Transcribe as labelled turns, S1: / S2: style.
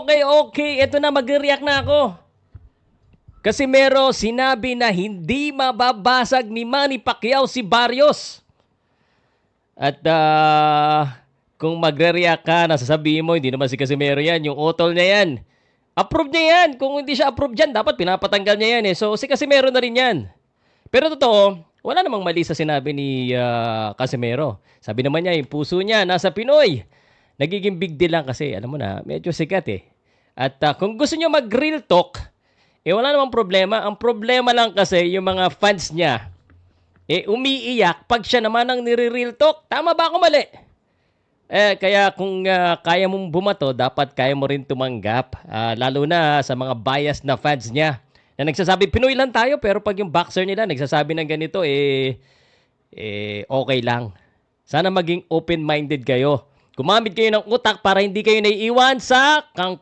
S1: Okay. Ito na, magre-react na ako. Casimero, sinabi na hindi mababasag ni Manny Pacquiao si Barrios. At kung magre-react ka, nasasabihin mo, hindi naman si Casimero yan, yung utol niya yan. Approve niya yan. Kung hindi siya approve dyan, dapat pinapatanggal niya yan eh. So, si Casimero na rin yan. Pero totoo, wala namang mali sa sinabi ni Casimero. Sabi naman niya, yung puso niya nasa Pinoy. Nagiging big deal lang kasi, alam mo na, medyo sikat eh. At kung gusto niyo mag-real talk, wala namang problema. Ang problema lang kasi, yung mga fans niya, umiiyak pag siya naman ang nire-real talk. Tama ba ako mali? Kaya kung kaya mong bumato, dapat kaya mo rin tumanggap. Lalo na sa mga bias na fans niya. Na nagsasabi, Pinoy lang tayo, pero pag yung boxer nila nagsasabi ng ganito, okay lang. Sana maging open-minded kayo. Gumamit kayo ng utak para hindi kayo naiiwan sa